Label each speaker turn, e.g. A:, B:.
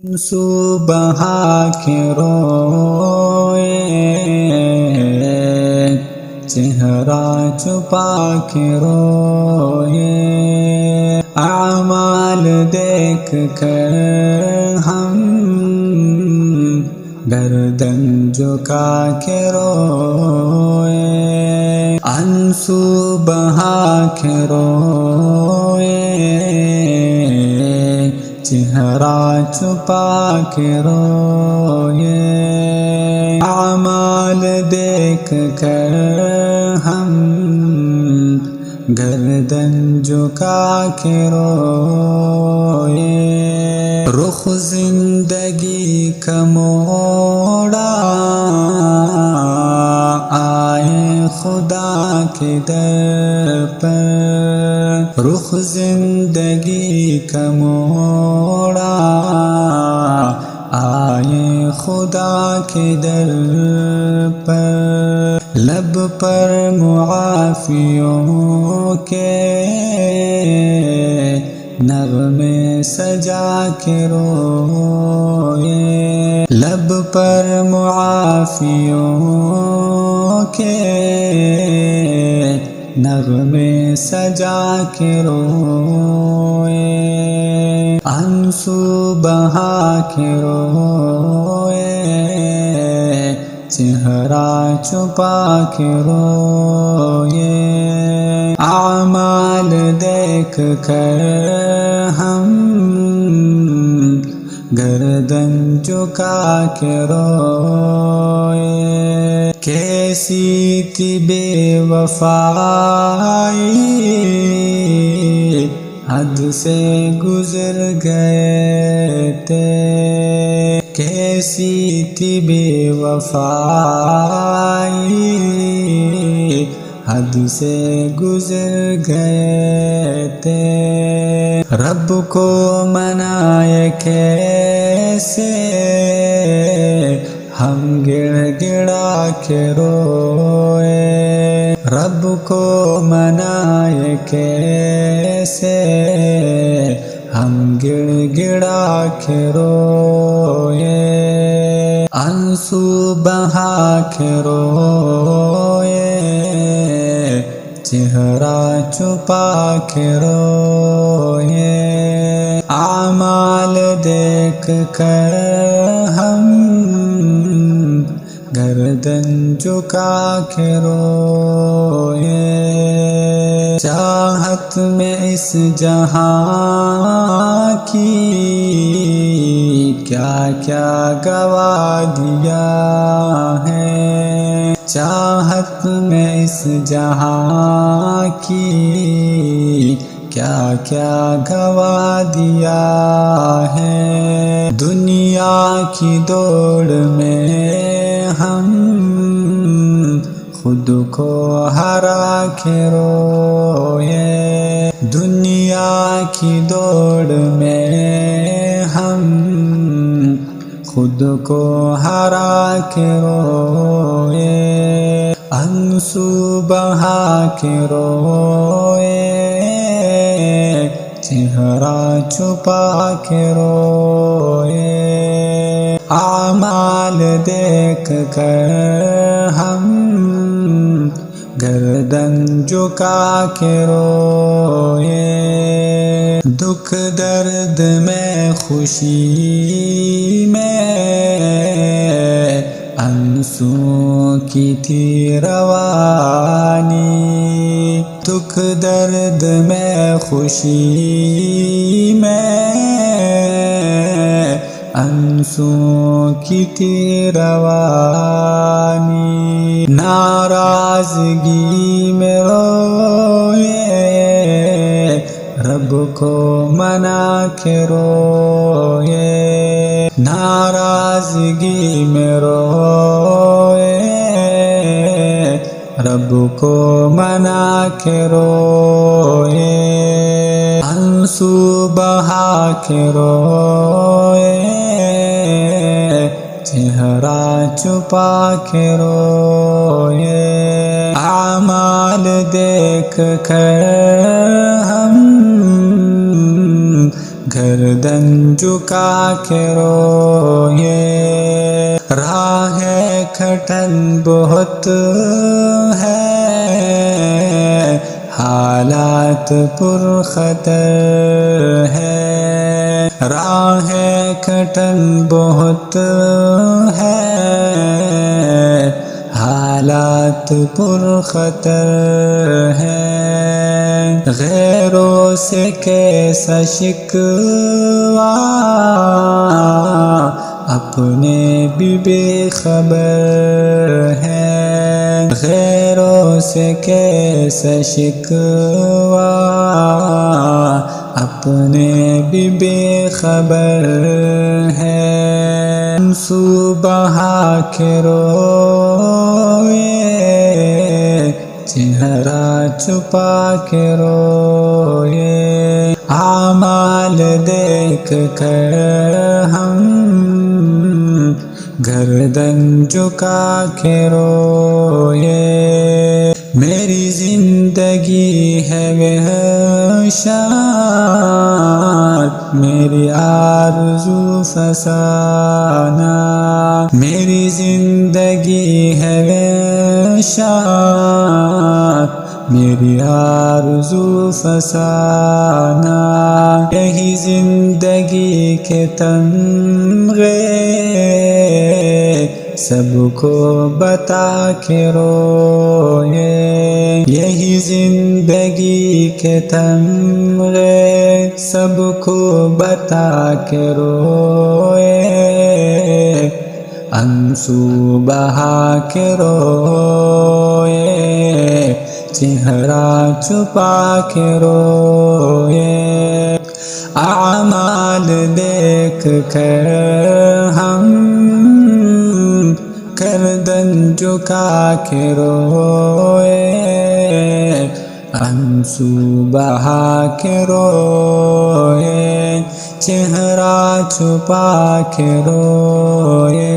A: صبح کے روئے چہرہ چھپا کے روئے، اعمال دیکھ کر ہم گردن جھکا کے روئے، آنسو بہا کے روئے چہرہ چھپا کے روئے، اعمال دیکھ کر ہم گردن جھکا کے روئے، رخ زندگی کا موڑا آئے خدا کے در پر، رخ زندگی کا موڑا آئے خدا کے در پر، لب پر معافیوں کے نغمے سجا کے روئے، لب پر معافیوں کے نغمے سجا کے روئے، آنسو بہا کے روئے چہرہ چھپا کے روئے، اعمال دیکھ کر ہم گردن جھکا کے روئے، کیسی تھی بے وفائی حد سے گزر گئے تھے، کیسی تھی بے وفائی حد سے گزر گئے تھے، رب کو منائے کیسے ہم گڑ گڑا کے روئے، رب کو منائے کیسے ہم گڑ گڑا کے روئے، آنسو بہا کے روئے چہرہ چھپا کے روئے، اعمال دیکھ کر ہم گردن جھکا کے روئے، چاہت میں اس جہاں کی کیا کیا گوا دیا ہے، چاہت میں اس جہاں کی کیا کیا گوا دیا ہے، دنیا کی دوڑ میں ہم خود کو ہرا کے روئے، دنیا کی دوڑ میں ہم خود کو ہرا کے روئے، آنسو بہا کے روئے چہرہ چھپا کے روئے، اعمال دیکھ کر ہم گردن جھکا کے روئے، دکھ درد میں خوشی میں آنسو کی تھی روانی، دکھ درد میں خوشی میں آنسو کی تھی روانی، ناراضگی میں روئے رب کو منا کے روئے، ناراضگی میں روئے رب کو منا کے روئے، آنسو بہا کے روئے چہرہ چھپا کے روئے، اعمال دیکھ کر ہم گھر گردن جھکا کے روئے راہ کھٹن بہت ہے حالات پر خطر ہے راہ کھٹن بہت ہے حالات پر خطر ہے غیروں سے کیسا شکوہ اپنے بھی بے خبر ہیں غیروں سے کیسا شکوہ اپنے بھی بے خبر ہیں آنسو بہا کے روئے چہرہ چھپا کے روئے اعمال دیکھ کر ہم گردن جھکا کے روئے میری زندگی ہے وحشت میری آرزو فسانہ میری زندگی ہے وحشت میری آرزو فسانہ یہی زندگی کے تمغے سب کو بتا کے روئے یہی زندگی کے تمغے سب کو بتا کے روئے آنسو بہا کے روئے چہرہ چھپا کے روئے اعمال دیکھ کر ہم گردن جھکا کے روئے آنسو بہا کے روئے چہرہ چھپا کے روئے